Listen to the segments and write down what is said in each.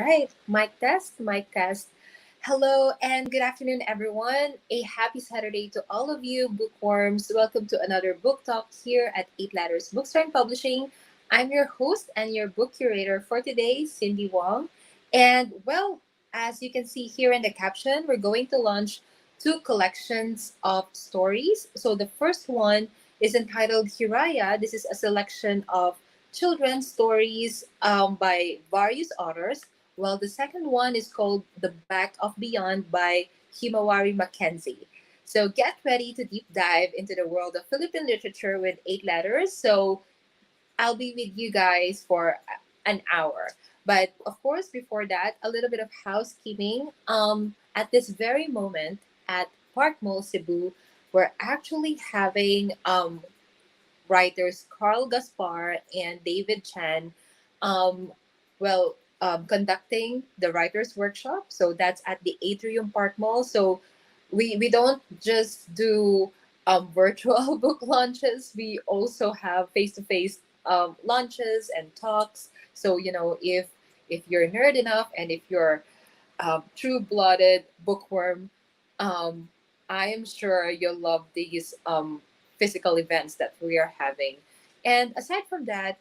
right, mic test, mic test. Hello and good afternoon, everyone. A happy Saturday to all of you bookworms. Welcome to another book talk here at Eight Letters Bookstore and Publishing. I'm your host and your book curator for today, Cindy Wong. And well, as you can see here in the caption, we're going to launch two collections of stories. So the first one is entitled Hiraya. This is a selection of children's stories by various authors, while the second one is called The Back of Beyond by Himawari Mackenzie. So get ready to deep dive into the world of Philippine literature with eight letters. So I'll be with you guys for an hour. But of course, before that, a little bit of housekeeping. At this very moment at Park Mall Cebu, we're actually having writers Carl Gaspar and David Chan, um, conducting the writers workshop. So that's at the Atrium Park Mall. So we don't just do virtual book launches. We also have face to face launches and talks. So if you're nerd enough and if you're true blooded bookworm, um, I am sure you'll love these physical events that we are having. And aside from that,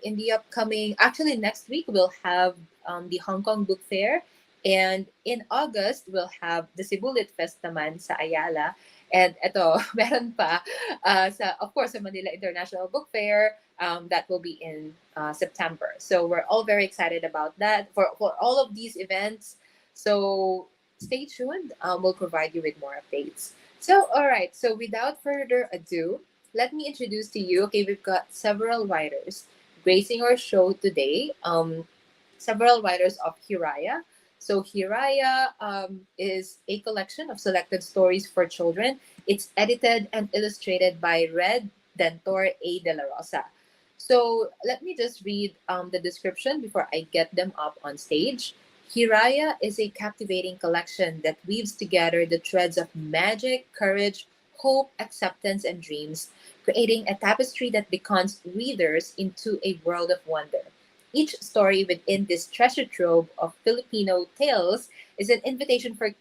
in the upcoming, actually next week, we'll have the Hong Kong Book Fair. And in August, we'll have the Cebu Lit Fest naman sa Ayala. And ito, meron pa, of course, sa Manila International Book Fair, that will be in September. So we're all very excited about that for all of these events. So stay tuned. We'll provide you with more updates. So, all right. So, without further ado, let me introduce to you. Okay, we've got several writers gracing our show today. Several writers of Hiraya. So, Hiraya is a collection of selected stories for children. It's edited and illustrated by Red Dentor A. De La Rosa. So, let me just read the description before I get them up on stage. Hiraya is a captivating collection that weaves together the threads of magic, courage, hope, acceptance, and dreams, creating a tapestry that beckons readers into a world of wonder. Each story within this treasure trove of Filipino tales is an invitation for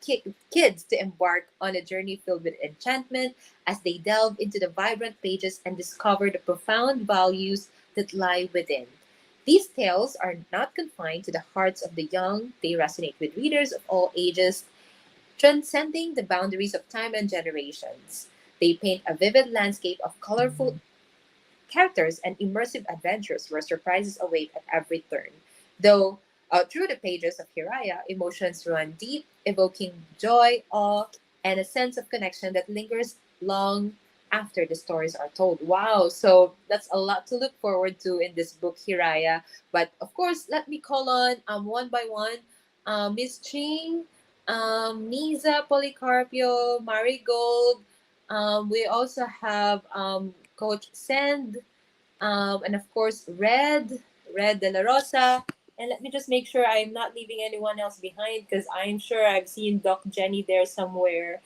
kids to embark on a journey filled with enchantment as they delve into the vibrant pages and discover the profound values that lie within. These tales are not confined to the hearts of the young, they resonate with readers of all ages, transcending the boundaries of time and generations. They paint a vivid landscape of colorful characters and immersive adventures where surprises await at every turn. Though through the pages of Hiraya, emotions run deep, evoking joy, awe, and a sense of connection that lingers long after the stories are told. Wow, so that's a lot to look forward to in this book, Hiraya. But of course, let me call on one by one Miss Ching, Niza Policarpio, Marigold. We also have Coach Send, and of course, Red De La Rosa. And let me just make sure I'm not leaving anyone else behind because I'm sure I've seen Doc Jenny there somewhere.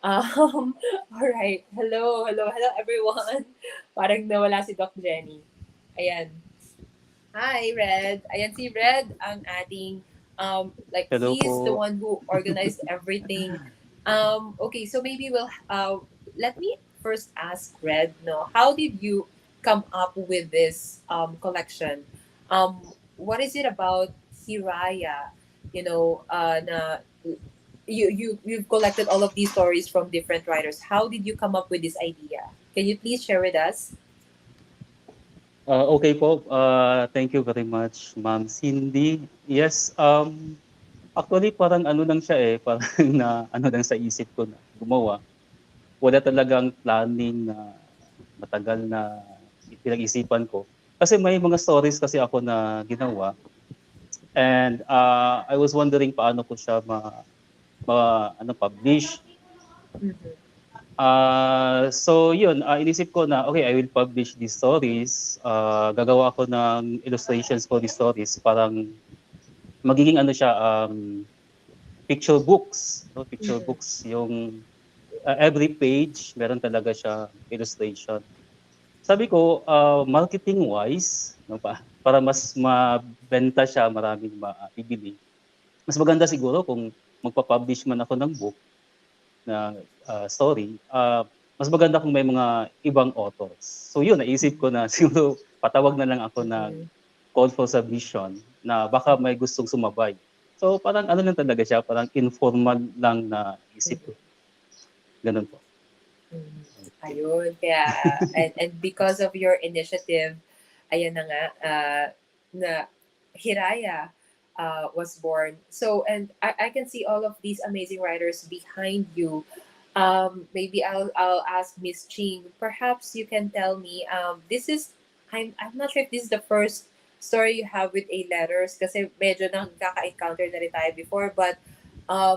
All right. Hello, everyone. Parang nawala si Doc Jenny. Ayan. Hi, Red. Ayan si Red ang ating, like, Hello he's the po. one who organized everything. Okay, so maybe let me first ask Red, no, how did you come up with this collection? What is it about Hiraya? Na you've collected all of these stories from different writers. How did you come up with this idea? Can you please share with us? Okay po. Thank you very much, Ma'am Cindy. Yes, actually parang ano lang siya eh, parang na ano lang sa isip ko na gumawa. Wala talagang planning na matagal na pinag-isipan ko. Kasi may mga stories kasi ako na ginawa and I was wondering paano ko siya publish. Mm-hmm. So yun, inisip ko na okay, I will publish these stories. Gagawa ako ng illustrations for these stories. Parang magiging ano siya, picture books. No? Picture Mm-hmm. books yung every page meron talaga siya illustration. sabi ko, marketing-wise, no, para mas mabenta siya, maraming bibili, mas maganda siguro kung magpa-publish man ako ng book na story, mas maganda kung may mga ibang authors. So yun, naisip ko na siguro patawag na lang ako ng Mm-mm. call for submission na baka may gustong sumabay. So parang ano lang talaga siya, parang informal lang na isip ko. Ganun po. Mm. Okay. Ayun, kaya, and because of your initiative, ayan na nga, na Hiraya was born. So, and I can see all of these amazing writers behind you. Maybe I'll ask Miss Ching. Perhaps you can tell me. This is I'm not sure if this is the first story you have with A letters kasi medyo nakaka-encounter na rin tayo before. But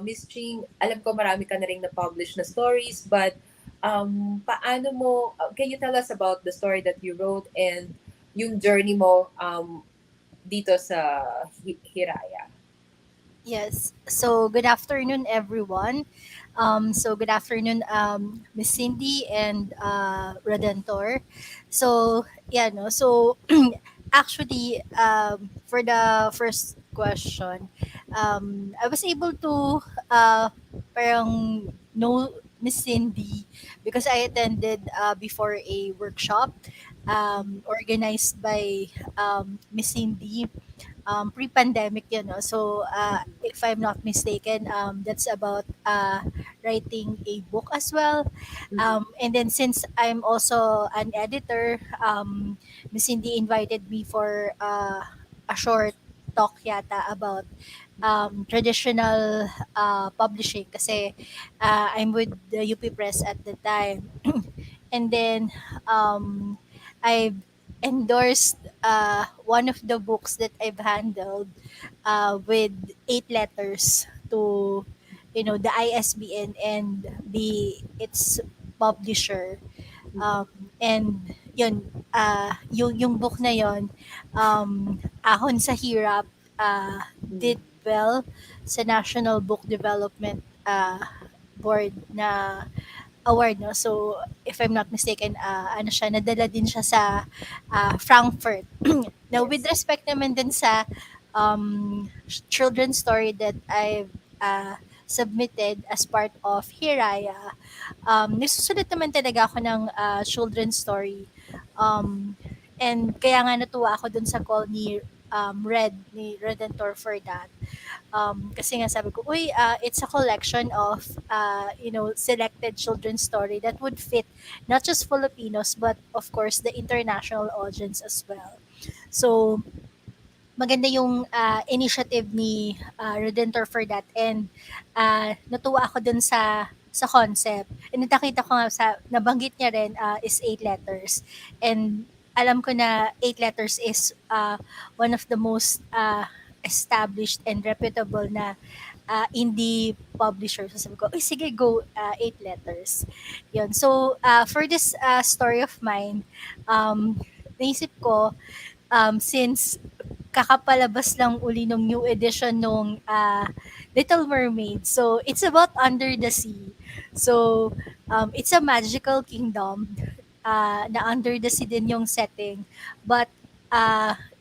Miss Ching, alam ko marami ka na rin na-publish na stories, but paano mo, can you tell us about the story that you wrote and yung journey mo dito sa Hiraya? Yes. So good afternoon, everyone. So good afternoon, Miss Cindy and Redentor. So yeah, no. So actually, for the first question, I was able to parang know Miss Cindy because I attended before a workshop organized by Miss Cindy pre-pandemic yun, no? So, if I'm not mistaken, that's about writing a book as well. And then since I'm also an editor, Miss Cindy invited me for a short talk yata about traditional publishing kasi I'm with the UP Press at the time. And then I've endorsed one of the books that I've handled with 8 letters to the ISBN and the its publisher. And yun, yung book na yun, Ahon sa Hirap, did well sa National Book Development Board na award, no? So, if I'm not mistaken, ano siya, nadala din siya sa Frankfurt. Now, with Yes. respect naman din sa children's story that I've submitted as part of Hiraya, nagsusulat naman talaga ako ng children's story. And kaya nga natuwa ako dun sa call ni Redentor for that. Kasi nga sabi ko, uy, it's a collection of, selected children's story that would fit not just Filipinos, but of course, the international audience as well. So, maganda yung initiative ni Redentor for that, and natuwa ako dun sa concept. And nakita ko nga nabanggit niya rin is 8 letters. And alam ko na 8 letters is one of the most established and reputable na indie publisher. So sabi ko, "Uy, sige, go 8 letters." Yun. So, for this story of mine, naisip ko, since kakapalabas lang uli nung new edition nung Little Mermaid. So, it's about under the sea. So, it's a magical kingdom na under the sea din yung setting. But,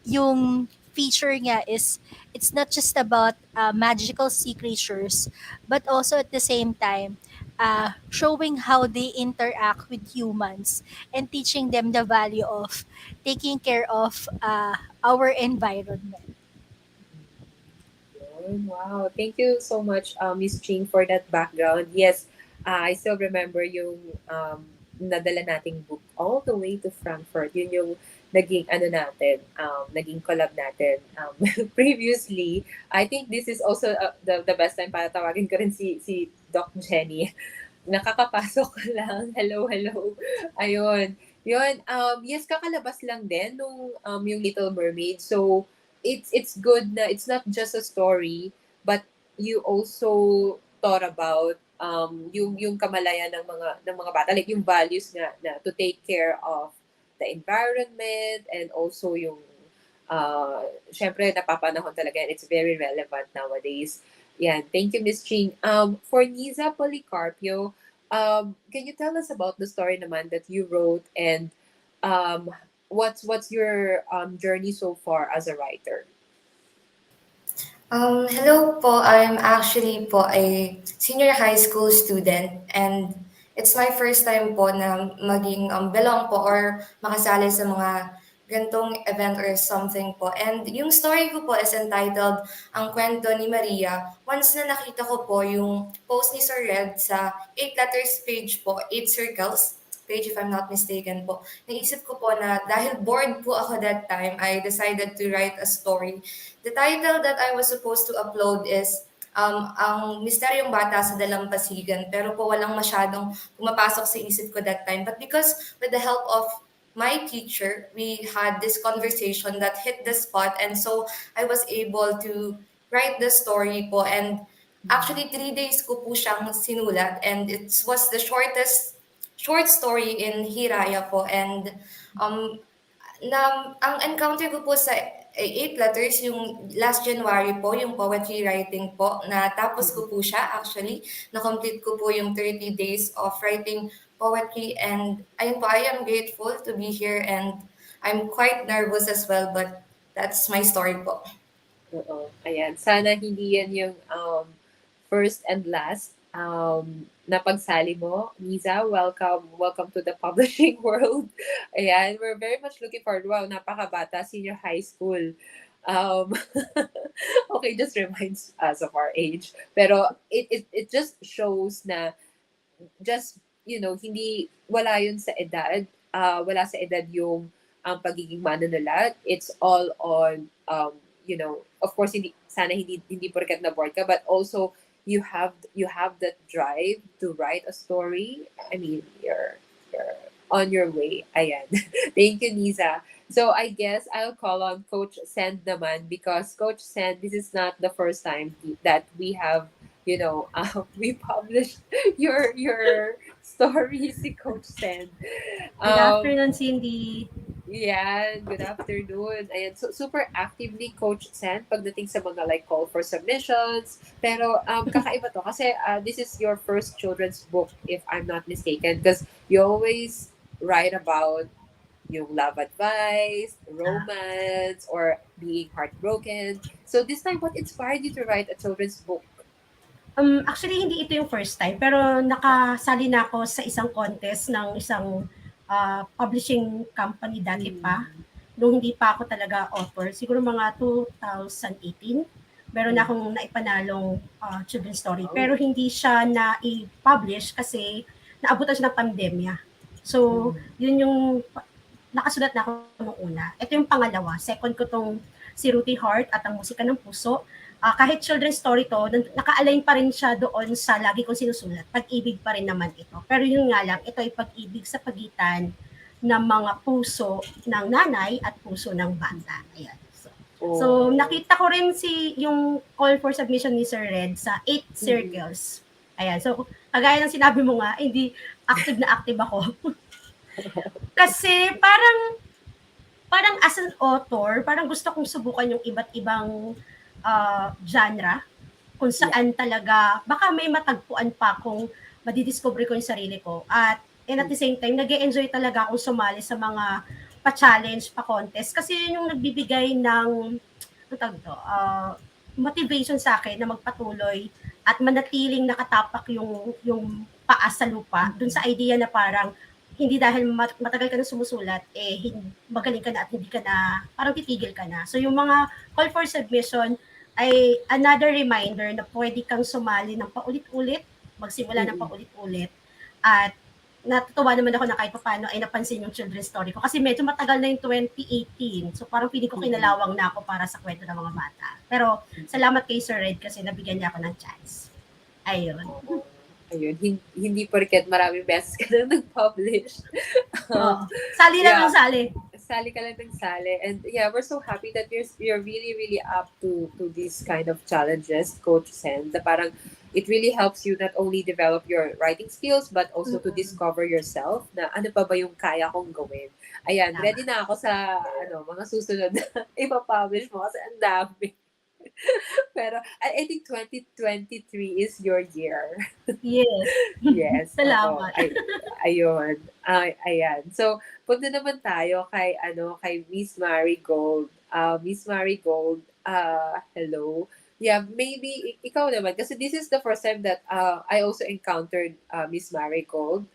yung feature niya is, it's not just about magical sea creatures, but also at the same time, showing how they interact with humans and teaching them the value of taking care of our environment. Yun. Wow. Thank you so much, Miss Ching, for that background. Yes, I still remember yung nadala nating book all the way to Frankfurt. Yun yung naging naging collab natin. Previously, I think this is also the best time para tawagin ko rin si Doc Jenny. Nakakapasok ka lang. Hello, hello. Ayun. Yun, yes, kakalabas lang din nung yung Little Mermaid. So, it's good na it's not just a story, but you also thought about yung kamalayan ng mga bata, like yung values nga na to take care of the environment, and also yung syempre napapanahon talaga, and it's very relevant nowadays. Yan. Thank you, Miss Ching. For Niza Policarpio, can you tell us about the story naman that you wrote, and um, what's your journey so far as a writer? Hello po. I'm actually po a senior high school student, and it's my first time po na maging belong po or makasali sa mga gantong event or something po. And yung story ko po is entitled Ang Kwento ni Maria. Once na nakita ko po yung post ni Sir Red sa 8 letters page po, 8 circles page if I'm not mistaken po. Naisip ko po na dahil bored po ako that time, I decided to write a story. The title that I was supposed to upload is ang Misteryong Bata sa Dalampasigan, pero po walang masyadong pumapasok sa isip ko that time. But because with the help of my teacher, we had this conversation that hit the spot, and so I was able to write the story po. And actually 3 days ko po siyang sinulat, and it was the shortest short story in Hiraya po. And um, ang encounter ko po sa 8 letters, yung last January po, yung poetry writing po, na tapos ko po siya actually. Na-complete ko po yung 30 days of writing poetry, and ayun po, I am grateful to be here, and I'm quite nervous as well, but that's my story po. Oo. Ayan. Sana hindi yan yung first and last na pagsali mo. Niza, welcome. Welcome to the publishing world. Ayan. We're very much looking forward. Wow, napakabata. Senior high school. Um, okay, just reminds us of our age. Pero it just shows na just, hindi, wala yun sa edad. Wala sa edad yung ang pagiging manunulat. It's all on, of course, hindi porket na bored ka, but also you have that drive to write a story. I mean, you're on your way. Ayan. Thank you, Nisa. So I guess I'll call on Coach Send naman, because Coach Send, this is not the first time that we have, we published your stories, si Coach Send. Good afternoon, Cindy. Yan, good afternoon. Ayan, so super actively Coach Sen pagdating sa mga like call for submissions. Pero kakaiba to kasi this is your first children's book, if I'm not mistaken, because you always write about yung love advice, romance, or being heartbroken. So this time, what inspired you to write a children's book? Actually, hindi ito yung first time, pero nakasali na ako sa isang contest ng isang publishing company dati pa. Nung hindi pa ako talaga author, siguro mga 2018, meron na akong naipanalong children's story. Pero hindi siya na-publish kasi naabutan siya ng pandemya. So, yun yung nakasulat na ako nung una. Ito yung pangalawa. Second ko tong Si Ruthie Heart at Ang Musika ng Puso. Kahit children's story to, naka-align pa rin siya doon sa lagi kong sinusulat. Pag-ibig pa rin naman ito. Pero yun nga lang, ito ay pag-ibig sa pagitan ng mga puso ng nanay at puso ng bata. Ayan. So nakita ko rin yung call for submission ni Sir Red sa 8 circles. Ayan. So, kagaya ng sinabi mo nga, hindi active na active ako. Kasi parang as an author, parang gusto kong subukan yung iba't ibang genre kung saan talaga baka may matagpuan pa kung madidiscover ko yung sarili ko. At at the same time, nag-e-enjoy talaga akong sumali sa mga pa-challenge, pa-contest. Kasi yun yung nagbibigay ng motivation sa akin na magpatuloy at manatiling nakatapak yung paa sa lupa dun sa idea na parang hindi dahil matagal ka na sumusulat, magaling ka na at hindi ka na, parang titigil ka na. So yung mga call for submission ay another reminder na pwede kang sumali ng paulit-ulit, magsimula ng paulit-ulit. At natutuwa naman ako na kahit paano ay napansin yung children's story ko. Kasi medyo matagal na yung 2018. So parang piling ko kinalawang na ako para sa kwento ng mga bata. Pero salamat kay Sir Red kasi nabigyan niya ako ng chance. Ayun. Ayun, hindi porket maraming beses ka na nag-publish. Sali lang ang sali. Sali ka lang ng sali. And yeah, we're so happy that you're really, really up to these kind of challenges, Coach Sen. Na parang it really helps you not only develop your writing skills, but also to discover yourself na ano pa ba yung kaya kong gawin. Ayan, ready na ako sa mga susunod na ipapublish mo kasi ang dami. Pero I think 2023 is your year. Yes. Yes, oo. Salamat. Ayun. Ayan. So, punta naman tayo kay Miss Marigold. Miss Marigold, hello. Yeah, maybe ikaw naman kasi this is the first time that I also encountered Miss Marigold.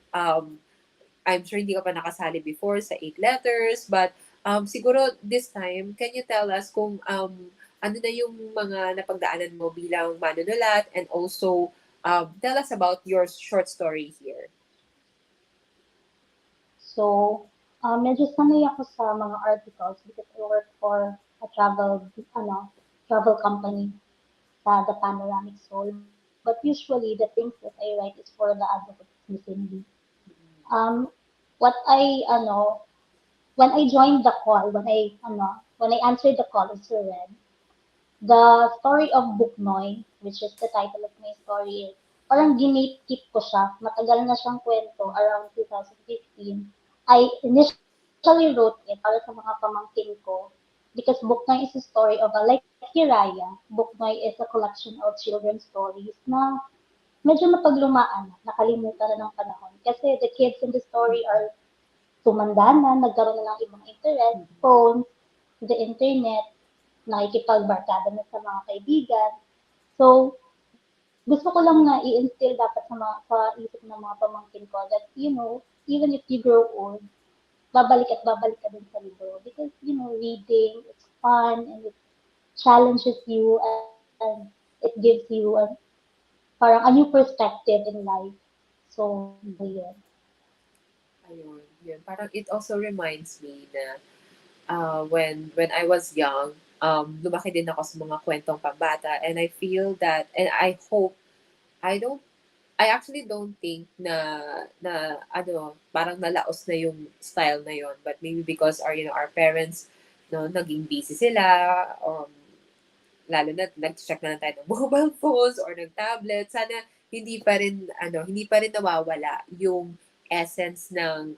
I'm sure hindi ka pa nakasali before sa 8 letters, but siguro this time, can you tell us kung ano na yung mga napagdaanan mo bilang manunulat, and also tell us about your short story here. So, medyo sanay ako sa mga articles because I work for a travel company sa The Panoramic Soul. But usually, the things that I write is for the advocates mismong. Um, what when I joined the call, when I answered the call as read, the story of 𝐁𝐿𝐼, which is the title of my story, parang ginate-keep ko siya. Matagal na siyang kwento, around 2015. I initially wrote it para sa mga pamangkin ko because 𝐁𝐿𝐼 is a story of like Hiraya. 𝐁𝐿𝐼 is a collection of children's stories na medyo napaglumaan na, nakalimutan na ng panahon. Kasi the kids in the story are tumanda na, nagkaroon na ng ibang interest, phones, the internet, nakikipagbarkada na sa mga kaibigan. So, gusto ko lang na i-instill dapat sa isip ng mga pamangkin ko that, even if you grow old, babalik ka din sa libro. Because, reading, it's fun, and it challenges you, and it gives you parang a new perspective in life. So, yun. Ayun, yun. Parang it also reminds me na when I was young, lumaki din ako sa mga kwentong pambata, and I feel that, and I hope, I actually don't think na parang nalaos na yung style na yon, but maybe because our parents naging busy sila, lalo na nag-check na lang tayo ng mobile phones or ng tablet. Sana hindi pa rin nawawala yung essence ng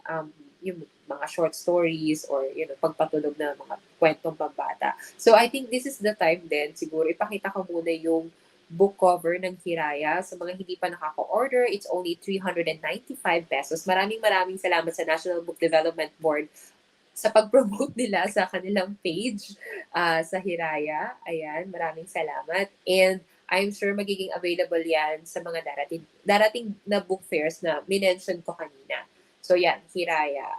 yung mga short stories or pagpatulog ng mga kwentong pambata. So I think this is the time din, siguro ipakita ko muna yung book cover ng Hiraya. Sa mga hindi pa nakaka-order, it's only 395 pesos. Maraming salamat sa National Book Development Board sa pag-promote nila sa kanilang page sa Hiraya. Ayan, maraming salamat. And I'm sure magiging available yan sa mga darating na book fairs na minention ko kanina. So yan, Hiraya.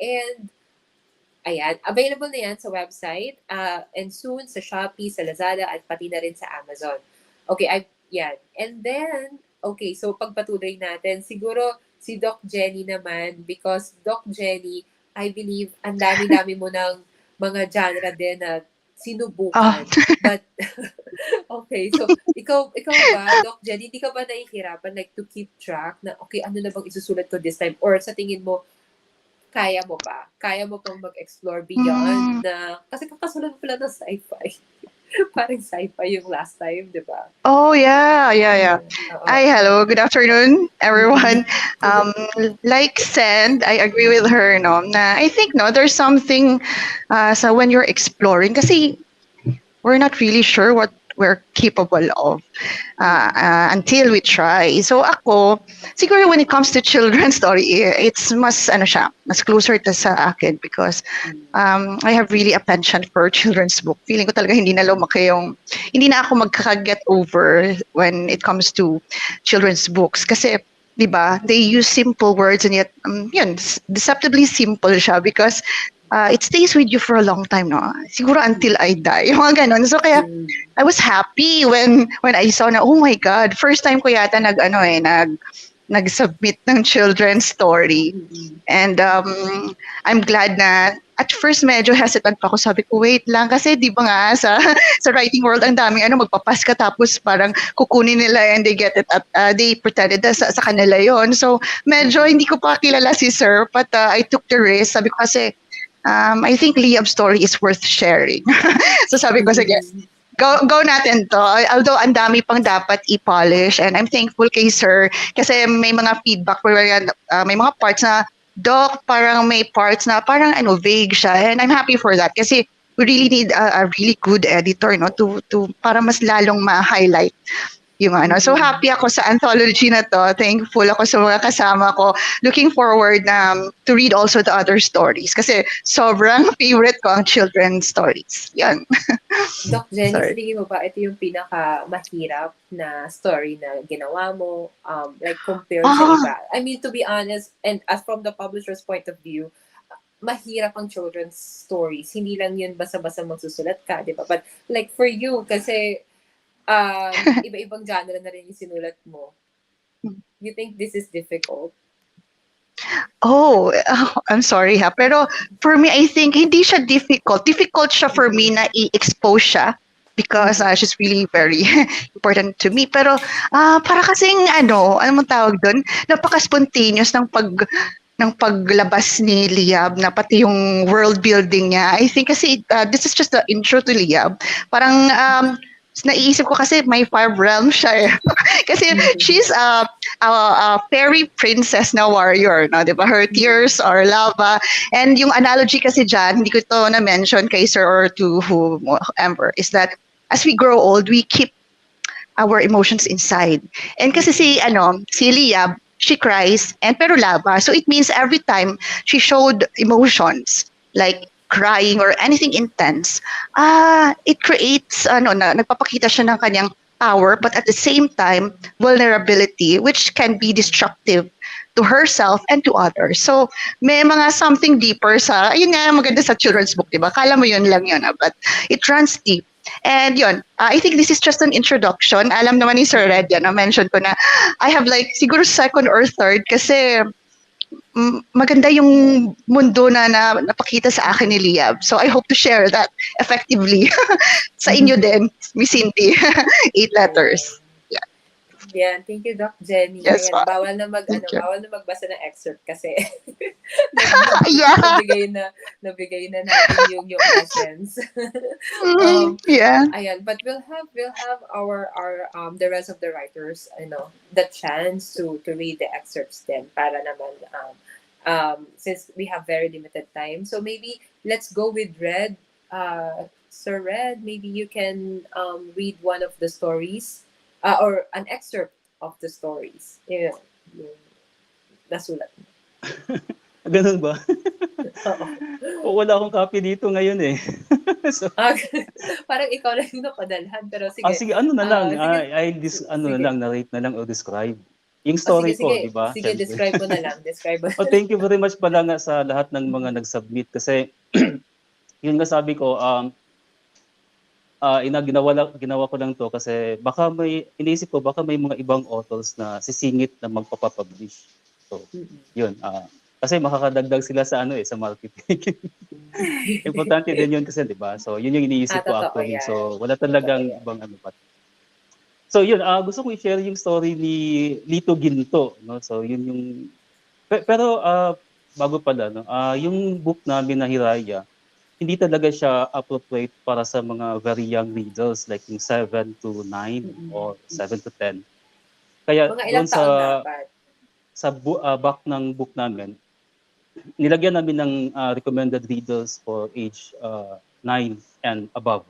And ayan, available na yan sa website and soon sa Shopee, sa Lazada, at pati na rin sa Amazon. Okay, yan. And then, okay, so pagpatuloy natin, siguro si Doc Jenny naman, because Doc Jenny, I believe, ang dami-dami mo ng mga genre din na sinubukan. But, okay, so ikaw ba, Doc Jenny, hindi ka ba nahihirapan like to keep track na, okay, ano na bang isusulat ko this time? Or sa tingin mo, kaya mo ba? Kaya mo pang mag-explore beyond na, kasi kakasulat mo pala ng sci-fi. Parang sci-fi yung last time, di ba? Oh, yeah. Hi, hello. Good afternoon, everyone. Like Sand, I agree with her, no, na I think, no, there's something so when you're exploring, kasi we're not really sure what we're capable of until we try. So ako, siguro when it comes to children's story, it's mas closer to sa akin because I have really a penchant for children's book. Feeling ko talaga hindi na ako magkaka-get over when it comes to children's books kasi 'di ba? They use simple words and yet deceptively simple siya because it stays with you for a long time, no? Siguro until I die. Yung mga ganun. So kaya I was happy when I saw na, oh my God, first time ko yata nag-submit ng children's story. And I'm glad na at first medyo hesitant pa ako. Sabi ko, wait lang kasi di ba nga sa writing world ang daming magpapas ka tapos parang kukunin nila and they get it at they pretended na sa kanila yon. So medyo hindi ko pa kilala si Sir but I took the risk. Sabi ko kasi I think Liam's story is worth sharing. So sabi ko, sige, go natin to. Although ang dami pang dapat i-polish and I'm thankful kay Sir kasi may mga feedback where may mga parts na, Doc, parang may parts na parang vague siya and I'm happy for that kasi we really need a really good editor, no, to para mas lalong ma-highlight yung ano. So happy ako sa anthology na to. Thankful ako sa mga kasama ko. Looking forward to read also the other stories kasi sobrang favorite ko ang children's stories. Yan. Doc Jenny, sa Sorry. tingin mo ba ito yung pinaka-mahirap na story na ginawa mo, like compared sa iba? I mean, to be honest, and as from the publisher's point of view, mahirap ang children's stories. Hindi lang yun basta-basta magsusulat ka, di ba? But like for you, kasi iba-ibang genre na rin yung sinulat mo. You think this is difficult? Oh, I'm sorry ha. Pero for me, I think hindi siya difficult. Difficult siya for me na i-expose siya because she's really very important to me. Pero para kasing ano mong tawag doon, napaka-spontaneous ng paglabas ni Liab na pati yung world building niya. I think kasi this is just the intro to Liab. Parang naiisip ko kasi may 5 realms siya eh. Kasi she's a fairy princess na warrior, no? Diba? Her tears are lava. And yung analogy kasi dyan, hindi ko ito na-mention kay Sir or to whoever, is that as we grow old, we keep our emotions inside. And kasi si Liab, she cries, and pero lava. So it means every time she showed emotions, like crying or anything intense, it creates, nagpapakita siya ng kanyang power, but at the same time, vulnerability, which can be destructive to herself and to others. So, may mga something deeper ayun nga, maganda sa children's book, diba? Kala mo yun lang yun, but it runs deep. And yun, I think this is just an introduction. Alam naman ni Sir Red yan, mention ko na I have like siguro second or third kasi maganda yung mundo na napakita sa akin ni Liab. So I hope to share that effectively sa inyo din, Miss Cindy. 8 letters. Yeah, thank you, Doc Jenny. Yes, Ayan, bawal na magbasa ng excerpt kasi yeah. nabigay na natin yung essence. Yeah. Ayan, but we'll have our the rest of the writers, the chance to read the excerpts then para naman since we have very limited time. So maybe let's go with Red. Sir Red, maybe you can read one of the stories. Or an excerpt of the stories. Yung nasulat mo. Ganun ba? Wala akong copy dito ngayon eh. So, parang ikaw lang yung napadalhan. Pero sige. Sige, ano na lang. Sige. Narrate na lang o describe. Yung story ko, di ba? Sige, describe mo na lang. Thank you very much pala nga sa lahat ng mga nag-submit. Kasi, yun nga sabi ko, ginawa ko lang to kasi baka iniisip ko baka may mga ibang authors na sisingit na magpapapublish. So, yun. Kasi makakadagdag sila sa sa marketing. Importante din yun kasi, di ba? So, yun yung iniisip ko actually. Yan. So, wala talagang ibang pa. So, yun. Gusto ko i-share yung story ni Lito Ginto. No? So, yun yung... Pero, bago pala, no? Yung book namin na Hiraya, hindi talaga siya appropriate para sa mga very young readers like yung 7 to 9 or 7 to 10. Kaya mga ilang taon dapat? Sa back ng book namin, nilagyan namin ng recommended readers for age 9 and above.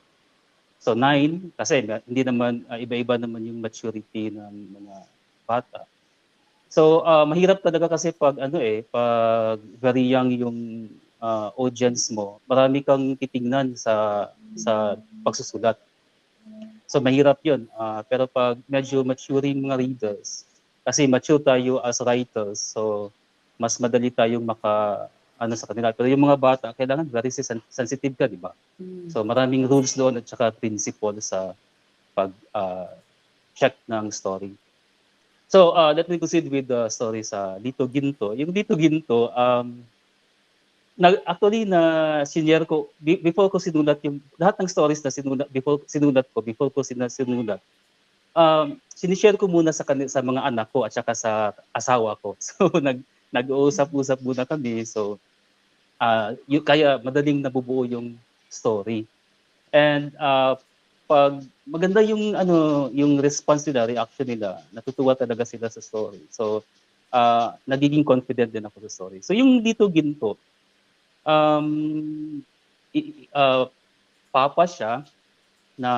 So 9, kasi hindi naman, iba-iba naman yung maturity ng mga bata. So mahirap talaga kasi pag pag very young yung audience mo, marami kang titingnan sa pagsusulat. So mahirap 'yun. Pero pag medyo maturing mga readers, kasi mature tayo as writers, so mas madali tayong sa kanila. Pero yung mga bata, kailangan very sensitive ka, di ba? So maraming rules doon at saka principle sa pag check ng story. So let me proceed with the story sa Lito Ginto. Yung Lito Ginto, actually senior ko before ko sinulat yung lahat ng stories na sinulat before ko sinulat, sinishare ko muna sa mga anak ko at saka sa asawa ko. So nag-uusap-usap muna kami. So kaya madaling nabubuo yung story. And pag maganda yung response nila, reaction nila, natutuwa talaga sila sa story. So nagiging confident din ako sa story. So yung Lito Ginto, papa siya na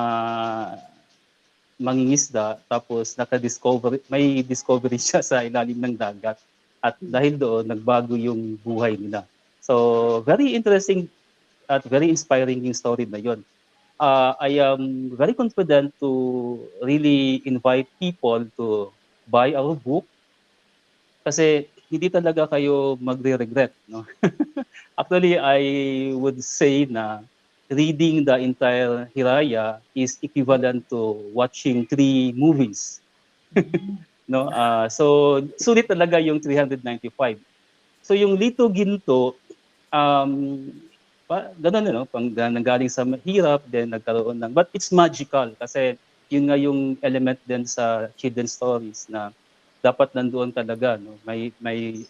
mangingisda, tapos may discovery siya sa ilalim ng dagat. At dahil doon, nagbago yung buhay nila. So, very interesting at very inspiring yung story na yun. I am very confident to really invite people to buy our book kasi hindi talaga kayo magre-regret, no? Actually, I would say na reading the entire Hiraya is equivalent to watching 3 movies. No? So, sulit talaga yung 395. So, yung Lito Ginto, um, ganun, no? Nanggaling sa mahirap, then nagkaroon ng, but it's magical kasi yun nga yung element din sa children's stories na dapat nandoon talaga, no? May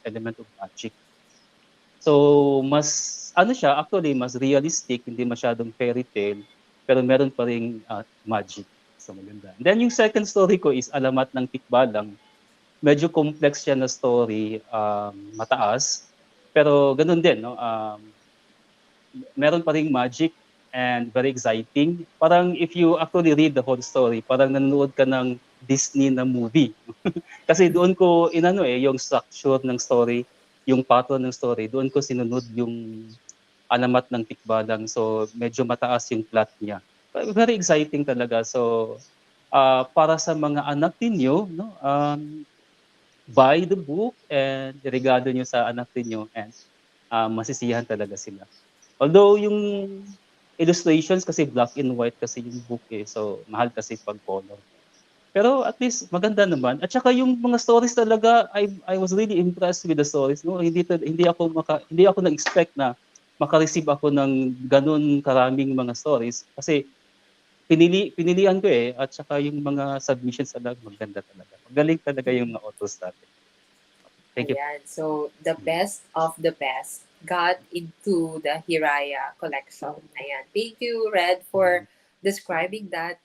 element of magic. So, actually, mas realistic, hindi masyadong fairy tale, pero meron pa ring magic. So, maganda. Then, yung second story ko is Alamat ng Tikbalang. Medyo complex siya na story, mataas, pero ganun din, no? Meron pa ring magic and very exciting. Parang if you actually read the whole story, parang nanonood ka ng Disney na movie. Kasi doon ko yung structure ng story, yung pattern ng story, doon ko sinunod yung Alamat ng Tikbalang. So medyo mataas yung plot niya. Very exciting talaga. So para sa mga anak ninyo, no, buy the book and regalo nyo sa anak ninyo and masisiyahan talaga sila. Although yung illustrations kasi black and white kasi yung book so mahal kasi pag color. Pero at least maganda naman. At saka yung mga stories talaga, I was really impressed with the stories. No, hindi ako nag-expect na maka-receive ako ng ganun karaming mga stories kasi pinilian ko at saka yung mga submissions talaga maganda talaga. Magaling talaga yung mga authors natin. Thank you. Ayan. So, the best of the best got into the Hiraya collection. Ayan. Thank you, Red, for describing that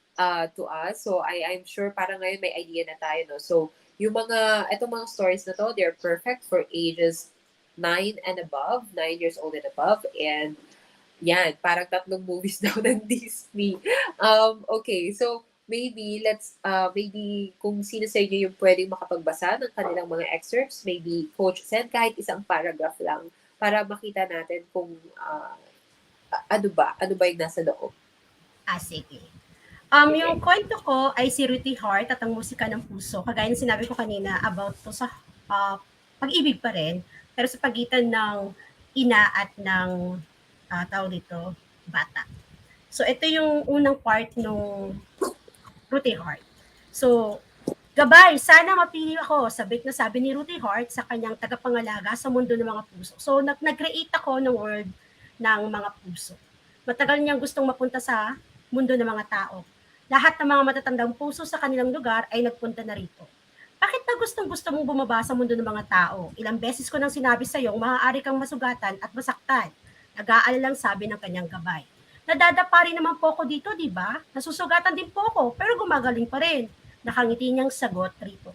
to us. So, I'm sure parang ngayon may idea na tayo, no? So, itong mga stories na to, they're perfect for ages 9 and above, 9 years old and above. And, yan, parang 3 movies daw ng Disney. Okay, so, maybe kung sino sa inyo yung pwedeng makapagbasa ng kanilang mga excerpts, maybe Coach Sen, kahit isang paragraph lang para makita natin kung ano ba yung nasa loob. Sige. Yung kwento ko ay si Ruthie Hart at ang Musika ng Puso. Kagaya ng sinabi ko kanina about to sa pag-ibig pa rin, pero sa pagitan ng ina at ng tawag dito, bata. So ito yung unang part nung Ruthie Hart. So, gabay, sana mapili ako, sabik na sabi ni Ruthie Hart sa kanyang tagapangalaga sa mundo ng mga puso. So, nag-create ako ng world ng mga puso. Matagal niyang gustong mapunta sa mundo ng mga tao. Lahat ng mga matatandang puso sa kanilang lugar ay nagpunta na rito. Bakit ba gustong-gusto mong bumaba sa mundo ng mga tao? Ilang beses ko nang sinabi sa iyo, maaari kang masugatan at masaktan. Nag-aalalang sabi ng kanyang gabay. Nadadapa rin naman po ako dito, di ba? Nasusugatan din po ako, pero gumagaling pa rin. Nakangiti niyang sagot rito.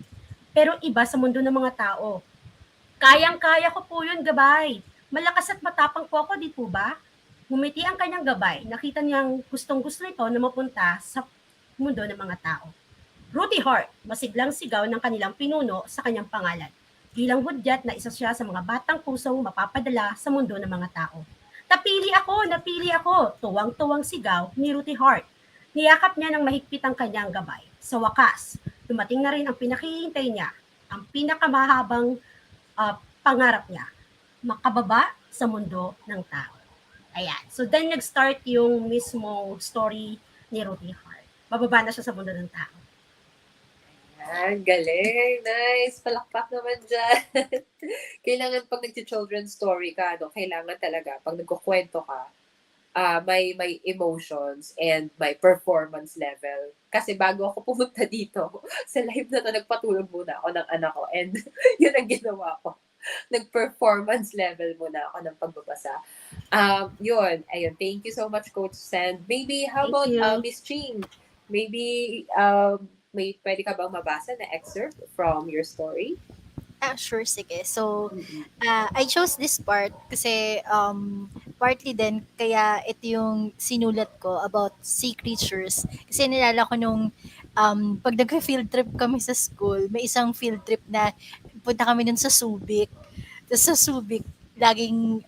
Pero iba sa mundo ng mga tao. Kayang-kaya ko po yun, gabay. Malakas at matapang po ako, di po ba? Ngumiti ang kanyang gabay. Nakita niyang gustong-gusto nito na mapunta sa mundo ng mga tao. Ruthie Hart, masiglang sigaw ng kanilang pinuno sa kanyang pangalan. Bilang hudyat na isa siya sa mga batang pusong mapapadala sa mundo ng mga tao. Napili ako, tuwang-tuwang sigaw ni Ruthie Hart. Niyakap niya ng mahigpit ang kanyang gabay. Sa wakas, dumating na rin ang pinakihintay niya, ang pinakamahabang pangarap niya, makababa sa mundo ng tao. Ayan. So then nag-start yung mismong story ni Ruthie Hart. Bababa na siya sa mundo ng tao. Galing. Nice. Palakpak naman dyan. Kailangan pag nag-children's story ka, kailangan talaga, pag nagkukwento ka, may emotions and may performance level. Kasi bago ako pumunta dito, sa live na to, nagpatulog muna ako ng anak ko. And yun ang ginawa ko. Nag-performance level muna ako ng pagbabasa. Yun. Ayun. Thank you so much, Coach Sen. Maybe, how about Miss Ching? Maybe, may pwede ka bang mabasa na excerpt from your story? Sure, sige. So, I chose this part kasi partly din kaya ito yung sinulat ko about sea creatures. Kasi nilala ko nung pag nag-field trip kami sa school, may isang field trip na punta kami dun sa Subic. Tapos sa Subic, laging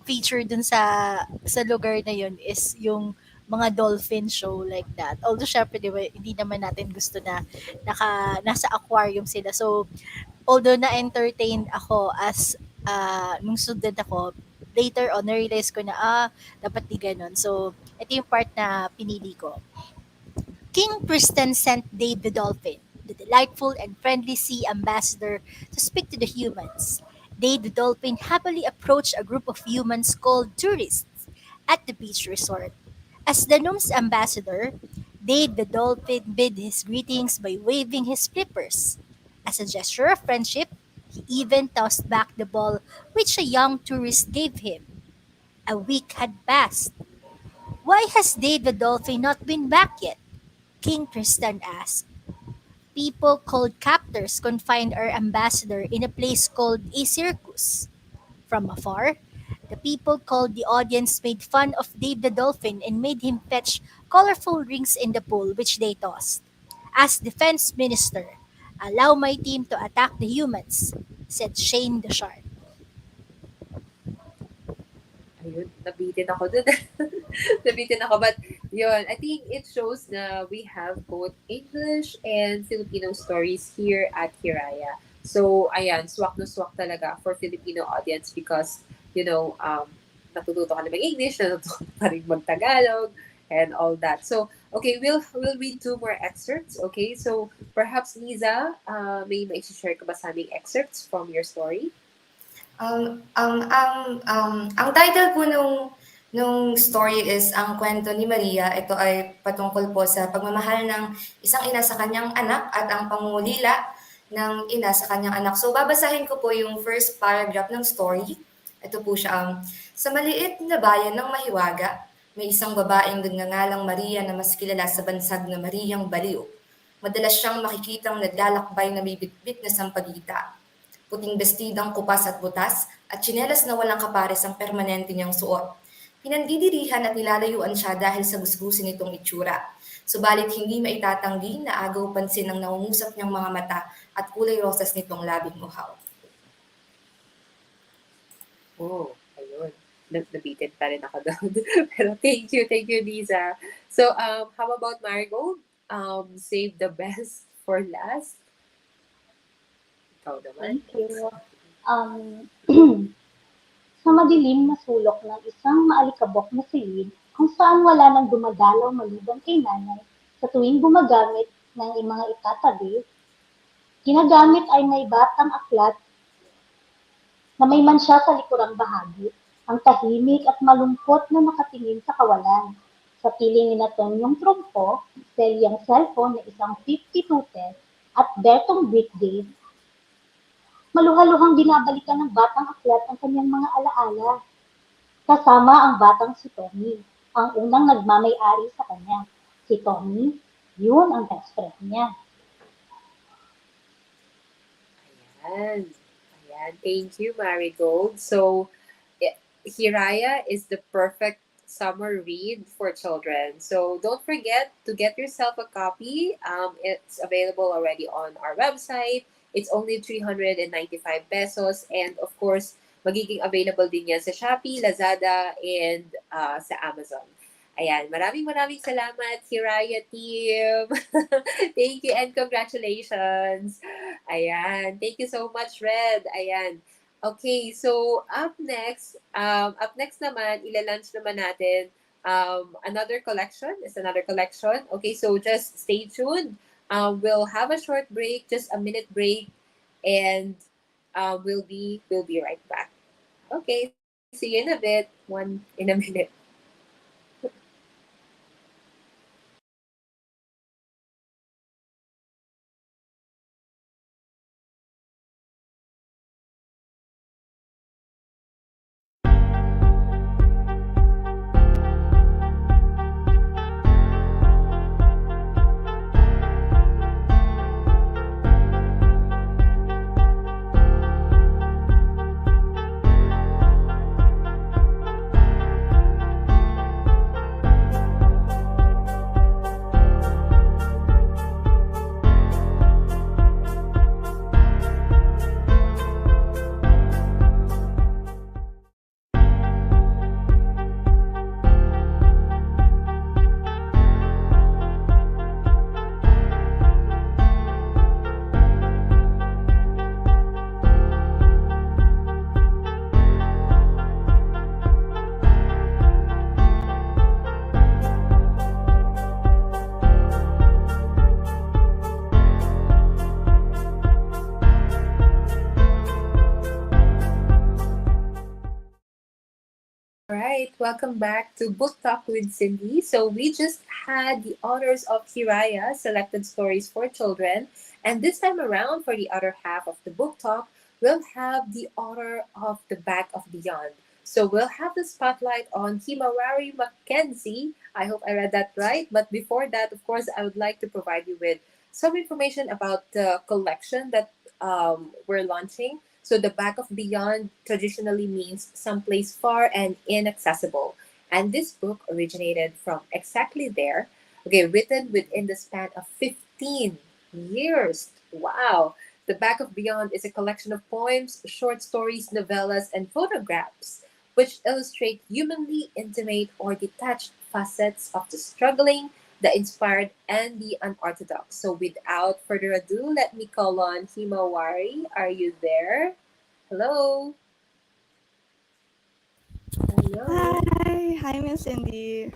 feature dun sa lugar na yun is yung mga dolphin show like that. Although syempre, di ba, hindi naman natin gusto na nasa aquarium sila. So, although na-entertain ako as nung student ako, later on, na-realize ko na, dapat di ganun. So, ito yung part na pinili ko. King Tristan sent Dave the Dolphin, the delightful and friendly sea ambassador, to speak to the humans. Dave the Dolphin happily approached a group of humans called tourists at the beach resort. As the gnome's ambassador, Dave the Dolphin bid his greetings by waving his flippers. As a gesture of friendship, he even tossed back the ball which a young tourist gave him. A week had passed. Why has Dave the Dolphin not been back yet? King Tristan asked. People called captors confined our ambassador in a place called a circus. From afar, the people called the audience made fun of Dave the Dolphin and made him fetch colorful rings in the pool which they tossed. As defense minister, allow my team to attack the humans, said Shane the Shark. Ayun, nabitin ako dun. Nabitin ako. But, yun, I think it shows na we have both English and Filipino stories here at Hiraya. So, ayan, swak na swak talaga for Filipino audience because, natututo ka na mag-English, natututo ka rin mag-Tagalog, and all that. So, okay, we'll read 2 more excerpts. Okay, so perhaps Liza, may share ka ba sa aming excerpts from your story? Ang title po nung story is Ang Kwento ni Maria. Ito ay patungkol po sa pagmamahal ng isang ina sa kanyang anak at ang pangungulila ng ina sa kanyang anak. So, babasahin ko po yung first paragraph ng story. Ito po siya. Sa maliit na bayan ng Mahiwaga, may isang babaeng nagngangalang Maria na mas kilala sa bansag na Mariang Baliw. Madalas siyang makikitang naglalakbay na may bitbit na sampagita. Puting bestidang kupas at butas at tsinelas na walang kapares ang permanente niyang suot. Pinandidirihan at nilalayuan siya dahil sa gusgusin nitong itsura. Subalit hindi maitatanggi na agaw pansin ang nangungusap niyang mga mata at kulay rosas nitong labing uhaw. Oh, ayun. Nabitin pa rin ako doon. Pero thank you, Liza. So, how about Marigold? Save the best for last. Ikaw naman. Thank you. Sa madilim na sulok ng isang maalikabok na silid, kung saan wala nang dumadalaw maliban kay nanay sa tuwing gumagamit ng mga itatabi, ginagamit ay may batang aklat na may mansya sa likurang bahagi, ang tahimik at malungkot na nakatingin sa kawalan. Sa piling ni Naton yung trumpo, Celiang cellphone na isang 5210 at Bertong birthday, maluhaluhang binabalikan ng batang aklat ang kanyang mga alaala. Kasama ang batang si Tommy, ang unang nagmamay-ari sa kanya. Si Tommy, yun ang best friend niya. Ayan. Thank you, Marigold. So, Hiraya is the perfect summer read for children. So, don't forget to get yourself a copy. It's available already on our website. It's only 395 pesos. And of course, magiging available din yan sa Shopee, Lazada, and sa Amazon. Ayan, maraming salamat, Hiraya team. Thank you and congratulations. Ayan, thank you so much, Red. Ayan. Okay, so up next naman, ilalunch naman natin another collection. Okay, so just stay tuned. We'll have a short break, just a minute break, and we'll be right back. Okay, see you in a bit. In a minute. All right, welcome back to Book Talk with Cindy. So we just had the honors of Hiraya, selected stories for children, and this time around, for the other half of the book talk, we'll have the honor of the Back of Beyond. So we'll have the spotlight on Himawari Mackenzie. I hope I read that right. But before that, of course, I would like to provide you with some information about the collection that we're launching. So the back of beyond traditionally means someplace far and inaccessible. And this book originated from exactly there. Okay, written within the span of 15 years. Wow. The Back of Beyond is a collection of poems, short stories, novellas, and photographs which illustrate humanly intimate or detached facets of the struggling, the inspired, and the unorthodox. So, without further ado, let me call on Himawari. Are you there? Hello. Hello. Hi, Miss Cindy.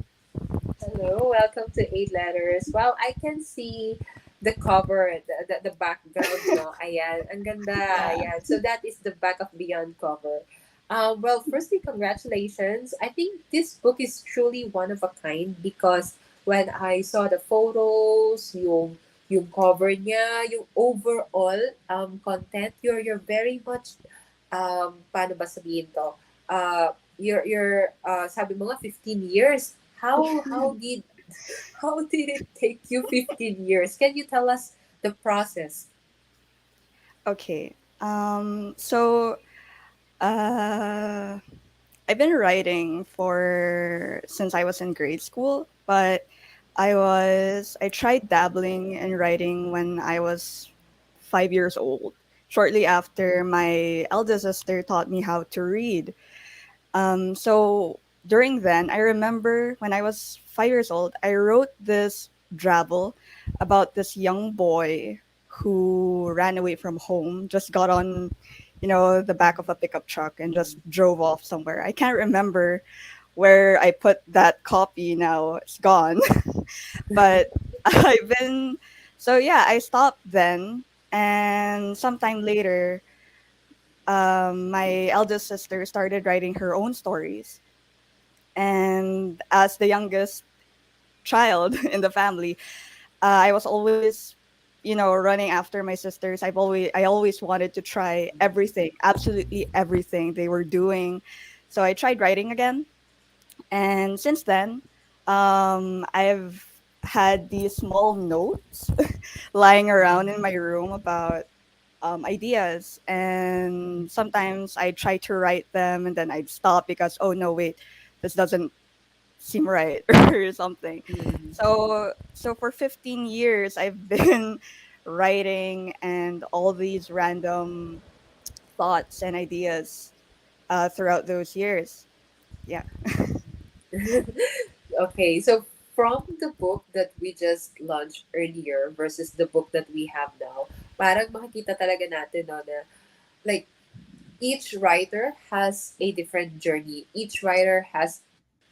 Hello. Welcome to Eight Letters. Wow, I can see the cover, the background, no? Ayan, ang ganda. Yeah. Ayan. So that is the Back of Beyond cover. Well, firstly, congratulations. I think this book is truly one of a kind because when I saw the photos, yung cover niya, yung overall content, you're very much paano ba sabihin to? Sabi mo nga 15 years. How did how did it take you 15 years? Can you tell us the process? Okay. So uh I've been writing for since I was in grade school, but I tried dabbling in writing when I was 5 years old. Shortly after my eldest sister taught me how to read. So during then, I remember when I was 5 years old, I wrote this drabble about this young boy who ran away from home, just got on, the back of a pickup truck and just drove off somewhere. I can't remember where I put that copy now. It's gone. But I've been, so yeah, I stopped then. And sometime later, my eldest sister started writing her own stories. And as the youngest child in the family, I was always, running after my sisters. I always wanted to try everything, absolutely everything they were doing. So I tried writing again, and since then, I've had these small notes lying around in my room about ideas, and sometimes I try to write them and then I'd stop because, oh no, wait, this doesn't seem right or something. So for 15 years I've been writing and all these random thoughts and ideas throughout those years. Yeah. Okay, so from the book that we just launched earlier versus the book that we have now, parang makikita talaga natin no, na like each writer has a different journey. Each writer has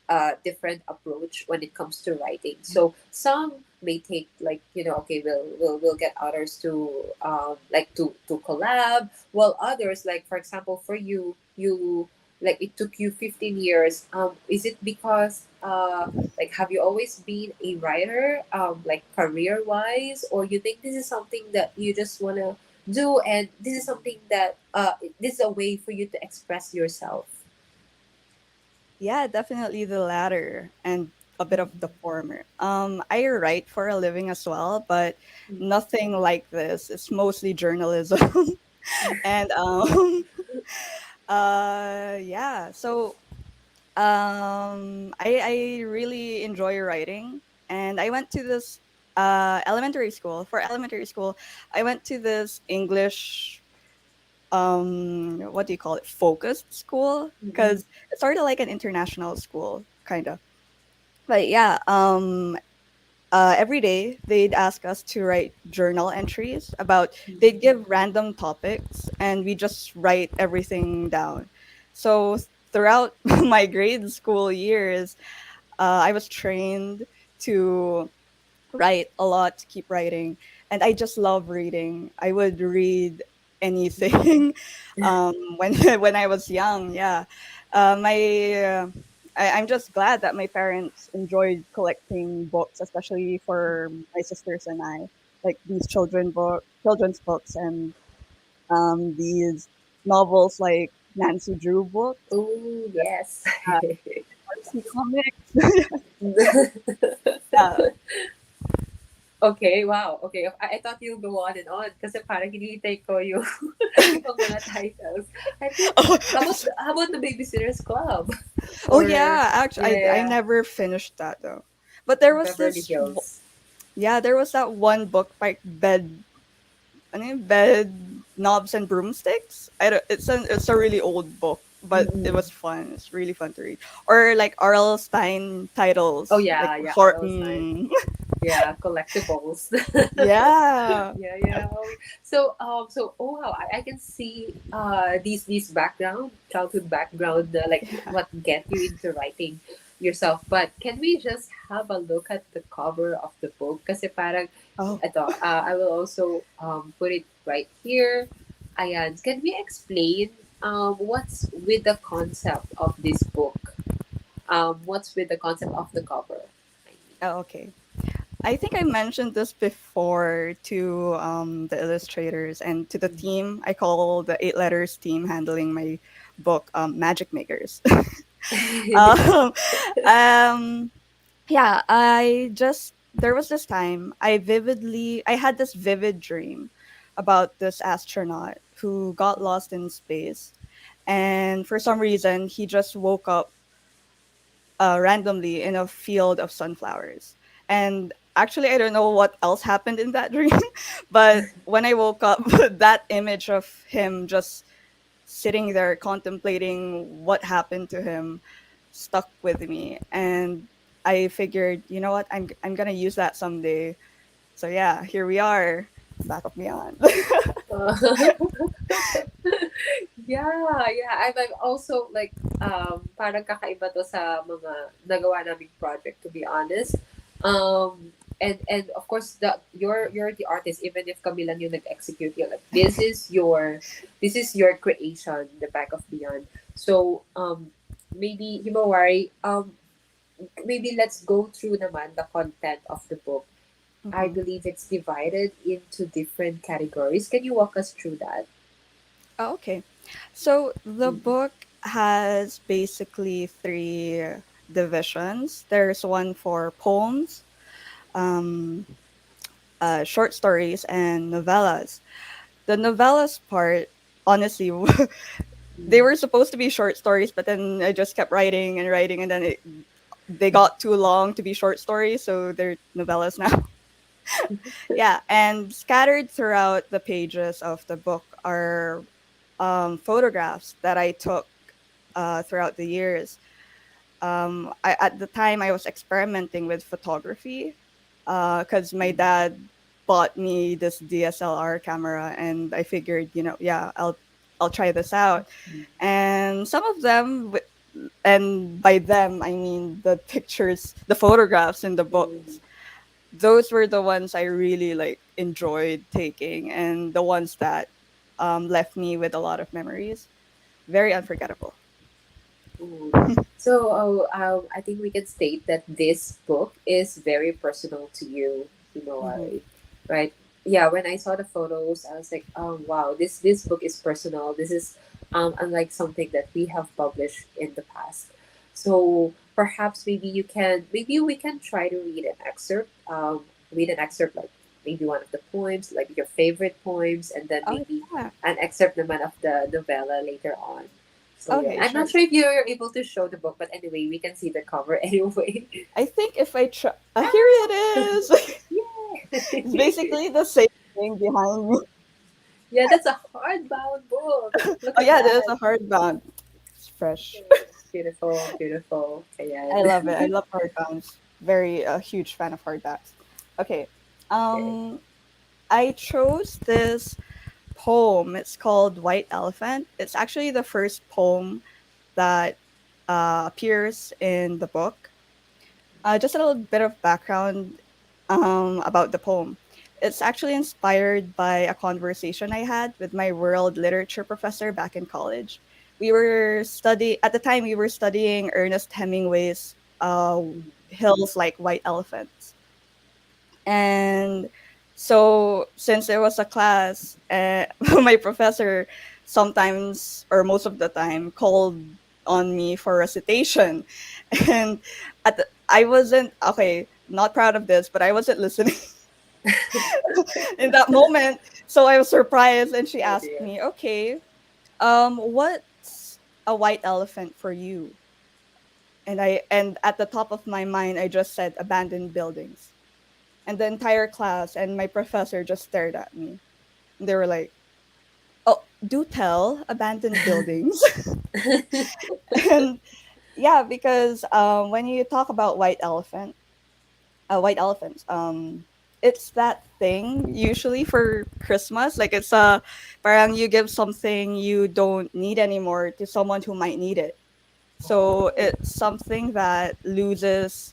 a different approach when it comes to writing. So some may take like okay, we'll get others to like to collab, while others like for example for you like it took you 15 years. Is it because like have you always been a writer like career wise, or you think this is something that you just wanna do and this is something that this is a way for you to express yourself. Yeah, definitely the latter and a bit of the former. I write for a living as well, but nothing like this. It's mostly journalism. And yeah, so I really enjoy writing, and I went to this elementary school. For elementary school, I went to this English, what do you call it, focused school, Mhm. because it's sort of like an international school kind of. But yeah, every day they'd ask us to write journal entries about, they'd give random topics and we just write everything down. So throughout my grade school years, I was trained to write a lot, to keep writing, and I just love reading. I would read anything when when I was young. Yeah, My I'm just glad that my parents enjoyed collecting books, especially for my sisters and I, like these children's books, and these novels like Nancy Drew books, Oh, yes. RC comics. Yeah. Okay, wow. Okay, I thought you'll go on and on kasi parang hinihintay ko yung, yung mga titles. I think, Oh, how about the Babysitter's Club? oh Or, yeah, actually, I yeah, never finished that though. But there was Beverly Hills. yeah, there was that one book by Bed Knobs and Broomsticks. I don't, it's a really old book, but it Mm-mm. was fun. It's really fun to read. Or like R.L. Stein Oh, titles, like yeah, yeah, R.L. Stein. Horton. Yeah, collectibles. Yeah. Yeah, yeah. So, oh wow, I can see these background, childhood background, like Yeah. what get you into writing yourself. But can we just have a look at the cover of the book? Kasi parang Oh, I will also put it right here. Ayan, can we explain what's with the concept of this book? What's with the concept of the cover? I mean. oh, okay. I think I mentioned this before to the illustrators and to the team. I call the eight letters team handling my book Magic Makers. um, um, yeah, there was this time I had this vivid dream about this astronaut who got lost in space, and for some reason he just woke up randomly in a field of sunflowers. And actually, I don't know what else happened in that dream, but when I woke up, that image of him just sitting there contemplating what happened to him stuck with me. And I figured, you know what, I'm gonna use that someday. So yeah, here we are, back of beyond. Yeah, yeah. I'm also like, parang kakaiba to sa mga nagawa naming project, to be honest. And of course, you're the artist, even if kami lang yung nag-execute yun. Like, this is your creation, the back of beyond. So, maybe Himawari, maybe let's go through naman the content of the book. I Mhm. believe it's divided into different categories. Can you walk us through that? Oh, okay. So the book has basically three divisions. There's one for poems, um, short stories, and novellas. The novellas part, honestly, they were supposed to be short stories, but then I just kept writing and writing, and then they got too long to be short stories, so they're novellas now. Yeah, and scattered throughout the pages of the book are photographs that I took throughout the years. At the time, I was experimenting with photography because my dad bought me this DSLR camera, and I figured, yeah, I'll try this out. And some of them, and by them I mean the pictures, the photographs in the books. Those were the ones I really like enjoyed taking, and the ones that left me with a lot of memories. Very unforgettable. Ooh. So, I think we can state that this book is very personal to you, Hmm. Himawari, right? Yeah, when I saw the photos, I was like, oh wow, this book is personal. This is unlike something that we have published in the past. So perhaps maybe we can try to read an excerpt like maybe one of the poems, like your favorite poems, and then Oh maybe yeah. an excerpt naman of the novella later on. So yeah, Okay, I'm sure. not sure if you're able to show the book, but anyway, we can see the cover anyway. I think if I try, here it is. It's Yay! basically the same thing behind me. Yeah, that's a hardbound book. Look Oh at yeah, there's that. a hardbound. It's fresh. Beautiful, beautiful. I Ayan. love it. I love hardbounds. Very a huge fan of hardbacks. Okay. Okay. Um, I chose this poem. It's called White Elephant. It's actually the first poem that appears in the book. Just a little bit of background about the poem. It's actually inspired by a conversation I had with my world literature professor back in college. we were study at the time we were studying Ernest Hemingway's Hills Like White Elephants. And so since there was a class, my professor sometimes or most of the time called on me for recitation. And I wasn't okay, not proud of this, but I wasn't listening in that moment. So I was surprised and she Oh asked dear. me, okay, what's a white elephant for you? And at the top of my mind I just said abandoned buildings. And the entire class and my professor just stared at me. And they were like, "Oh, do tell abandoned buildings." And yeah, because when you talk about white elephants, it's that thing usually for Christmas. Like it's parang you give something you don't need anymore to someone who might need it. So it's something that loses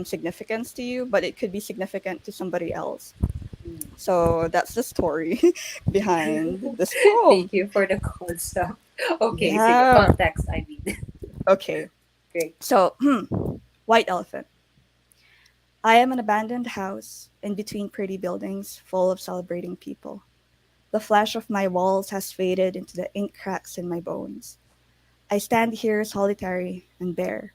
significance to you, but it could be significant to somebody else. So that's the story behind this poem. Thank you for the concept. Okay, sige, Yeah. context, I mean. Okay. Great. So, white elephant. I am an abandoned house in between pretty buildings full of celebrating people. The flesh of my walls has faded into the ink cracks in my bones. I stand here solitary and bare,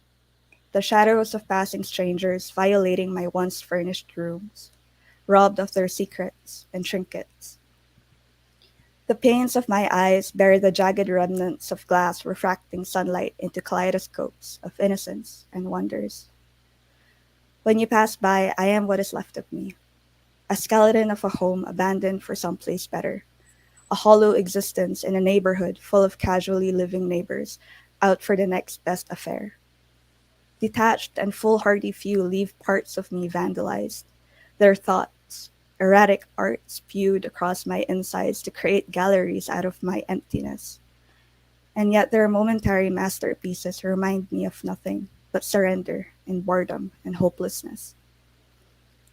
the shadows of passing strangers violating my once furnished rooms, robbed of their secrets and trinkets. The panes of my eyes bear the jagged remnants of glass refracting sunlight into kaleidoscopes of innocence and wonders. When you pass by, I am what is left of me, a skeleton of a home abandoned for someplace better, a hollow existence in a neighborhood full of casually living neighbors out for the next best affair. Detached and foolhardy few leave parts of me vandalized, their thoughts, erratic art spewed across my insides to create galleries out of my emptiness. And yet their momentary masterpieces remind me of nothing but surrender and boredom and hopelessness.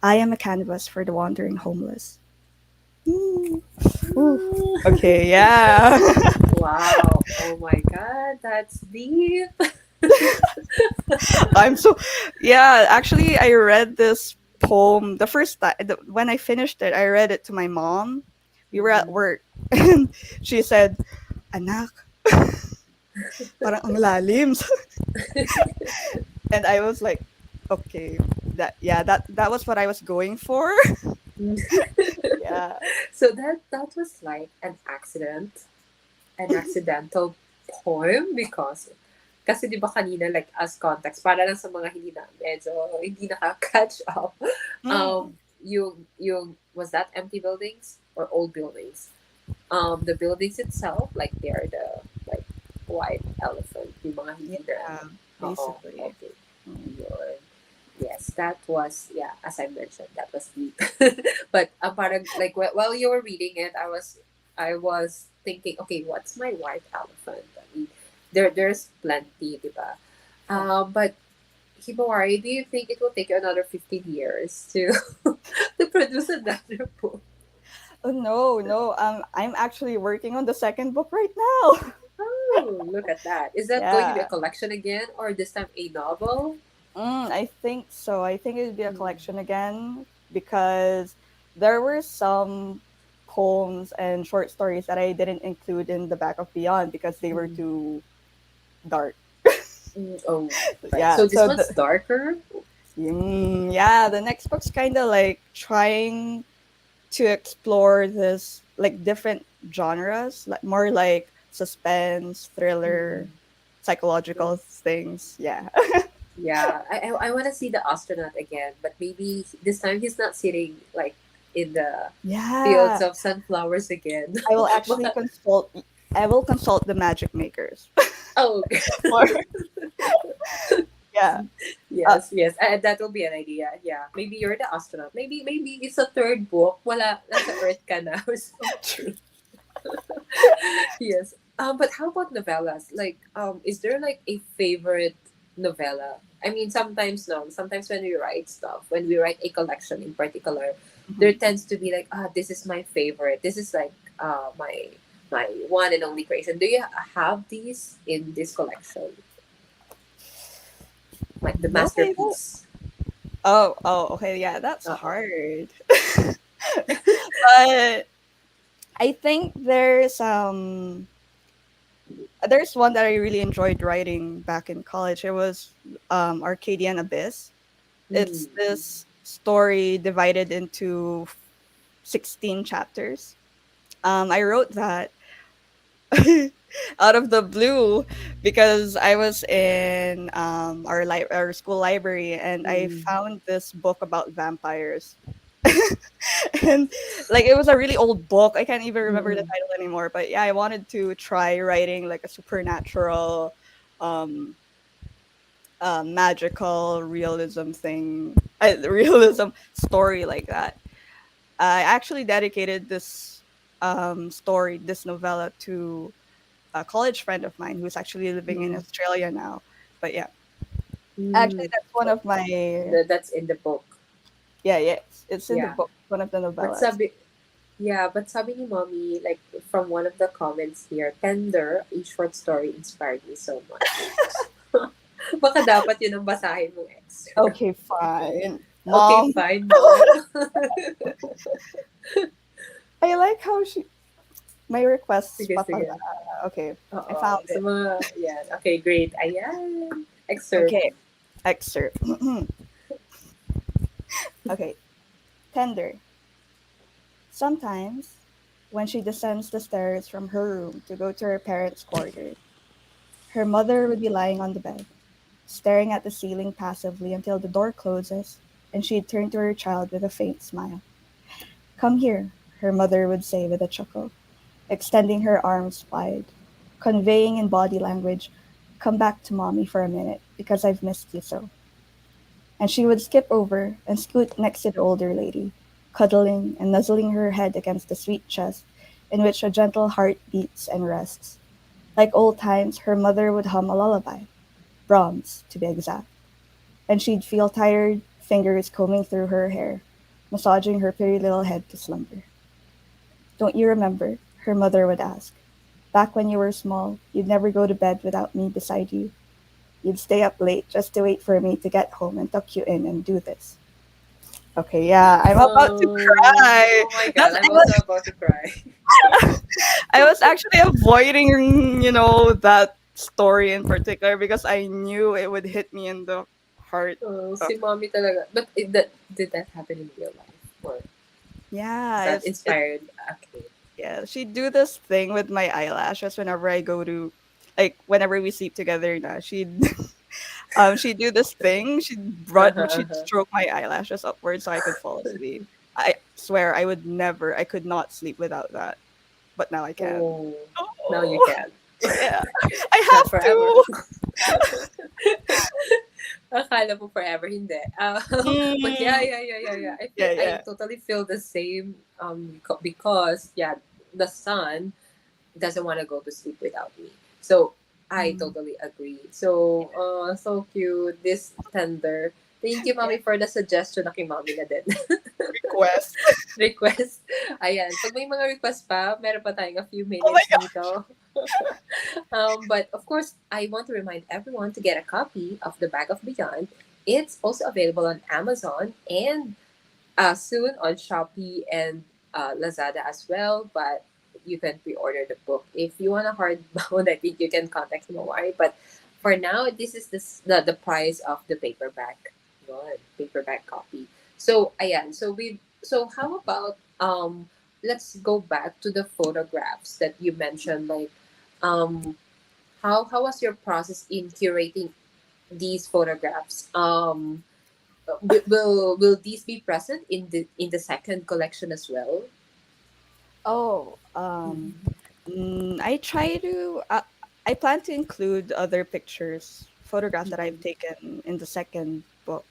I am a canvas for the wandering homeless. Ooh. Ooh. Okay, yeah. Wow. Oh my god, that's deep. I'm so yeah, actually I read this poem the first time when I finished it, I read it to my mom. We were at work and she said, "Anak, parang ang lalim." And I was like, "Okay, that was what I was going for." Yeah. So that was like an accidental poem because kasi di ba kanina like as context para lang sa mga hindi na medyo hindi naka-catch up. Yung was that empty buildings or old buildings? The buildings itself like they are the like white elephant yung mga hindi Yeah, na. basically. Okay. Yun. Yes, that was yeah. As I mentioned, that was deep. But parang like while you were reading it, I was thinking, okay, what's my white elephant? I mean, there's plenty, diba? But Himawari, do you think it will take you another 15 years to to produce another book? Oh no. I'm actually working on the second book right now. Oh, look at that! Is that going to be a Yeah. collection again, or this time a novel? I think so. I think it'd be a collection again because there were some poems and short stories that I didn't include in the back of Beyond because they were too dark. Oh, right. Yeah. So this So one's darker. yeah, the next book's kind of like trying to explore this like different genres, like more like suspense, thriller, psychological things. Yeah. Yeah, I want to see the astronaut again, but maybe this time he's not sitting like in the fields Yeah. of sunflowers again. I will actually But, consult. I will consult the magic makers. oh, okay. Or yeah. Yes, yes, that will be an idea. Yeah, maybe you're the astronaut. Maybe it's a third book. Wala, nasa Earth ka na or something. Yes. But how about novellas? Like, is there like a favorite novella? I mean, sometimes no. Sometimes when we write stuff, when we write a collection in particular, there tends to be like, ah, this is my favorite. This is like my My one and only creation. Do you have these in this collection? Like the No, I don't. masterpiece. Okay, yeah, that's Uh-oh. hard. But I think there's one that I really enjoyed writing back in college. It was Arcadian Abyss. It's Mm. this story divided into 16 chapters. I wrote that out of the blue because I was in our school library and I Mm. found this book about vampires. And like it was a really old book. I can't even remember the Mm. title anymore. But yeah, I wanted to try writing like a supernatural, um, magical realism thing, realism story like that. I actually dedicated this novella to a college friend of mine who's actually living in Mm. Australia now. But yeah, actually, Mm. that's one of my That's in the book. yeah, it's in the Yeah. book, one of the But novellas. sabi, yeah, but sabi ni mommy, like from one of the comments here, Tender, a short story inspired me so much. Baka dapat yun ang basahin mong ex. Okay, fine, Okay, mom. fine, mom. I like how my requests Sige, papala. sige. Okay, I Oo. found Sa it. mga, yan. Okay, great. Ayan. Excerpt. Okay, excerpt. Okay, tender. Sometimes, when she descends the stairs from her room to go to her parents' quarters, her mother would be lying on the bed, staring at the ceiling passively until the door closes, and she'd turn to her child with a faint smile. Come here, her mother would say with a chuckle, extending her arms wide, conveying in body language, come back to mommy for a minute, because I've missed you so. And she would skip over and scoot next to the older lady, cuddling and nuzzling her head against the sweet chest in which a gentle heart beats and rests. Like old times, her mother would hum a lullaby, Brahms to be exact, and she'd feel tired fingers combing through her hair, massaging her pretty little head to slumber. Don't you remember? Her mother would ask. Back when you were small, you'd never go to bed without me beside you. You'd stay up late just to wait for me to get home and tuck you in and do this. Okay, yeah, I'm about to cry. Oh my God, That's I'm also about to cry. I was actually avoiding, that story in particular because I knew it would hit me in the heart. Oh, Uh, si mommy talaga. But did that happen in real life? Or yeah, that it inspired a kid? yeah. She do this thing with my eyelashes whenever I go to, like, whenever we sleep together. Na she'd do this thing. She'd stroke my eyelashes upwards so I could fall asleep. I swear I could not sleep without that. But now I can. Oh, now you Oh, can. yeah. I Not have forever. to. Akala mo forever, hindi. But yeah, Mm, yeah, yeah, yeah, yeah. yeah, I yeah. totally feel the same. Because yeah, the son doesn't want to go to sleep without me. So I Mm, totally agree. So, so cute. This tender. Thank you, yeah. mommy, for the suggestion. Okay, mommy na din. Request. Request. Ayan. Pag may mga request pa, meron pa tayong a few Oh my minutes god. dito. But of course, I want to remind everyone to get a copy of The Bag of Beyond. It's also available on Amazon and soon on Shopee and Lazada as well. But you can pre-order the book. If you want a hardbound, I think you can contact Himawari. But for now, this is the price of the paperback one, paperback copy. So ayan, so how about let's go back to the photographs that you mentioned. Like um how was your process in curating these photographs? Will these be present in the second collection as well? Oh, I try to. I plan to include other pictures, photographs that I've Mm-hmm. taken in the second book.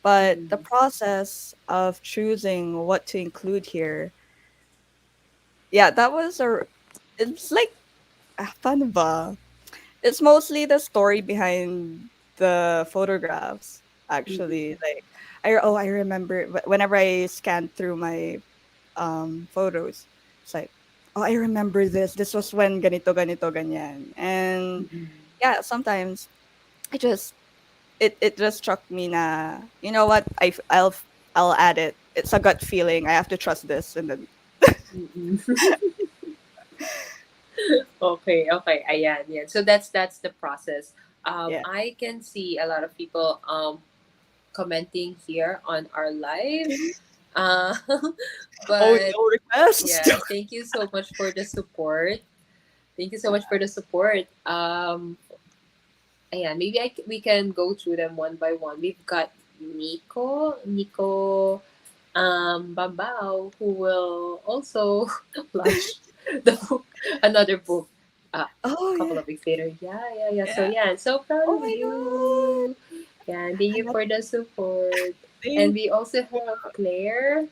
But the process of choosing what to include here, yeah, that was a. It's like fun ba? It's mostly the story behind the photographs. Actually, Mm-hmm. like I remember whenever I scanned through my photos, it's like, oh, I remember this. This was when ganito, ganito, ganyan. And Mm-mm. yeah, sometimes I just it just struck me na, you know what, I'll add it. It's a gut feeling. I have to trust this, and then Mm-mm. Okay, okay. Ayan, yan. So that's the process. yeah. I can see a lot of people commenting here on our live. Uh, Oh but no, request. yeah, thank you so much for the support. Thank you so much for the support. Ayan, maybe we can go through them one by one. We've got Nico Bambao, who will also launch the book, another book, a Oh couple yeah, of weeks later. Yeah, yeah, yeah. So yeah. yeah, I'm so proud Oh of my god. you. Yeah, thank I you got for the support. And thank we also have Claire.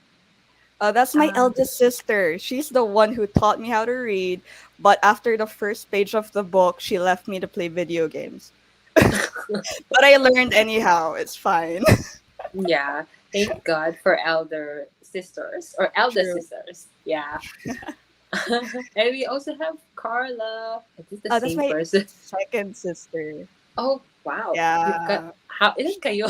That's my Um, eldest sister. She's the one who taught me how to read, but after the first page of the book, she left me to play video games. But I learned anyhow. It's fine. yeah, thank God for elder sisters or eldest True. sisters. Yeah. And we also have Carla. Is this the That's same my person? second sister. Oh, wow. You've got, Yeah. ilan kayo?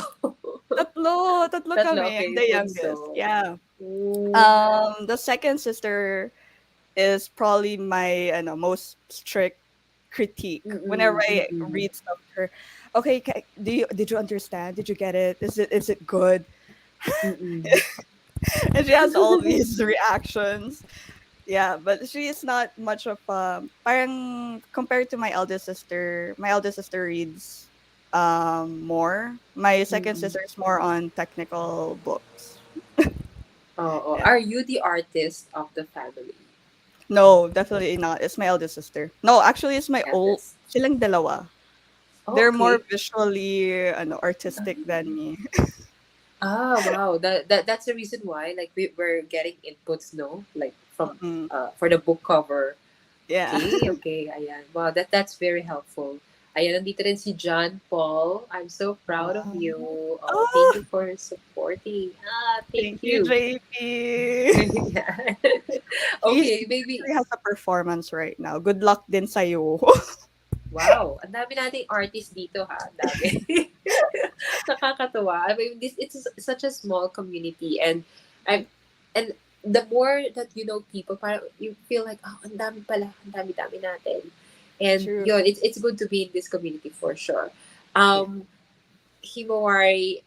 Tatlo Tatlo, kami. I'm okay, the youngest. bunso. Yeah. Mm. The second sister is probably my most strict critique whenever Mm-mm, I mm-mm, read stuff to her. Okay, did you understand? Did you get it? Is it good? mm-mm. And she has all these reactions. Yeah, but she is not much of parang compared to my eldest sister. My eldest sister reads more. My second Mm-mm. sister is more on technical books. Oh, oh. Yeah. Are you the artist of the family? No, definitely not. It's my eldest sister. No, actually it's my old Eldest. silang dalawa. Oh, They're more okay. visually artistic than me. Wow. That's the reason why, like, we're getting inputs, no? Like, from, Mm, for the book cover. yeah. Okay, okay, ayan. Wow, that's very helpful. Ayan, nandito rin si John Paul. I'm so proud of you. Wow. Oh, thank Oh, you for supporting. Ah, thank thank you, you. JP. Yeah. He Okay, maybe. actually has a performance right now. Good luck din sa'yo. Wow, ang dami nating artist dito ha. Ang dami. Nakakatuwa. I mean, this it's such a small community, and I'm and the more that you know people, parang you feel like, oh, ang dami pala, ang dami-dami natin. And True. yun, it's good to be in this community for sure. Yeah. Himawari,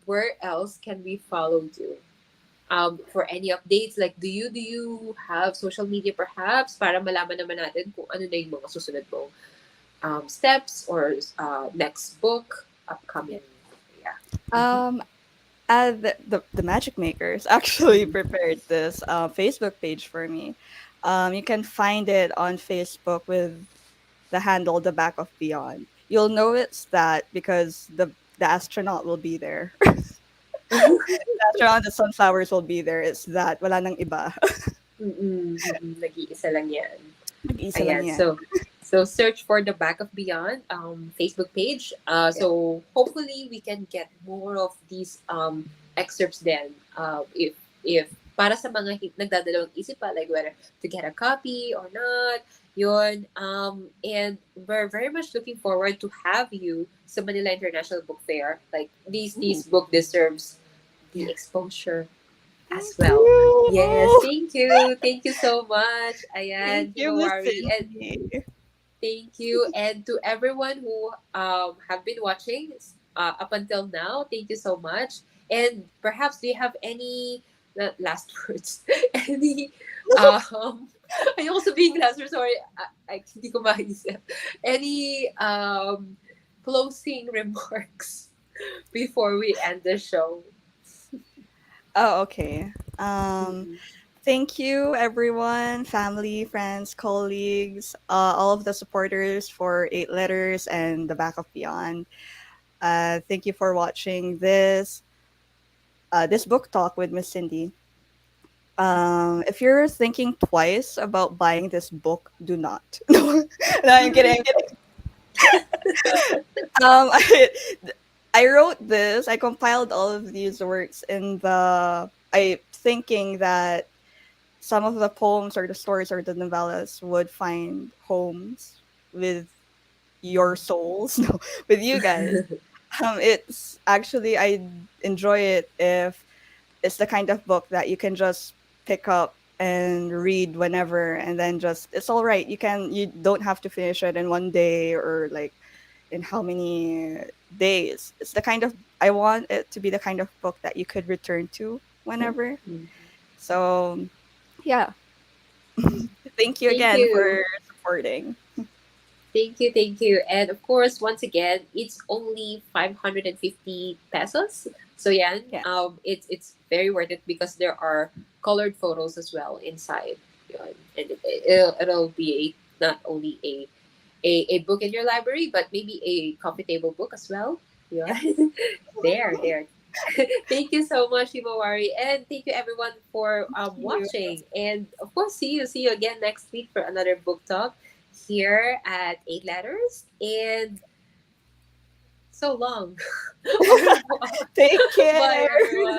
where else can we follow you? For any updates, like do you have social media perhaps para malaman naman natin kung ano na yung mga susunod mong steps or next book upcoming. Yeah. Mhm. Um, the Magic Makers actually prepared this Facebook page for me. You can find it on Facebook with the handle "The Back of Beyond." You'll know it's that because the astronaut will be there. The astronaut, the sunflowers will be there. It's that wala nang iba. Mm-mm, mm-mm. Nag-iisa lang yan. Mag-isa lang Ayan. yan. So search for the Back of Beyond Facebook page. Yeah. So hopefully we can get more of these excerpts then. If para sa mga nagdadalawang isip pa, like whether to get a copy or not, yun. And we're very much looking forward to have you sa Manila International Book Fair. Like these book deserves the exposure as Thank well. Yes, you. thank you. Thank you so much. Thank Ayan, you, Miss Himawari. And Cindy. thank you. And to everyone who have been watching up until now, thank you so much. And perhaps do you have any last words? Any ayoko sabihin last words, sorry. Hindi ko maisip. Any closing remarks before we end the show? Oh, okay. Mm-mm. Thank you, everyone, family, friends, colleagues, all of the supporters for Eight Letters and the Back of Beyond. Thank you for watching this book talk with Miss Cindy. If you're thinking twice about buying this book, do not. No, I'm kidding. I'm kidding. Um, I, I wrote this. I compiled all of these works in the. I thinking that some of the poems or the stories or the novellas would find homes with your souls, no, with you guys. It's actually, I enjoy it if it's the kind of book that you can just pick up and read whenever, and then just it's all right. You don't have to finish it in one day or like in how many days. It's the kind of I want it to be the kind of book that you could return to whenever. So yeah, thank you Thank again you. for supporting. Thank you, thank you. And of course, once again, it's only 550 pesos. So yeah, Yeah. it's very worth it because there are colored photos as well inside. Yun. And it'll be not only a book in your library, but maybe a coffee table book as well. Yeah. There. Thank you so much, Himawari, and thank you everyone for You. watching. And of course, see you again next week for another book talk here at Eight Letters. And so long. Au revoir. Take Bye, care. everyone.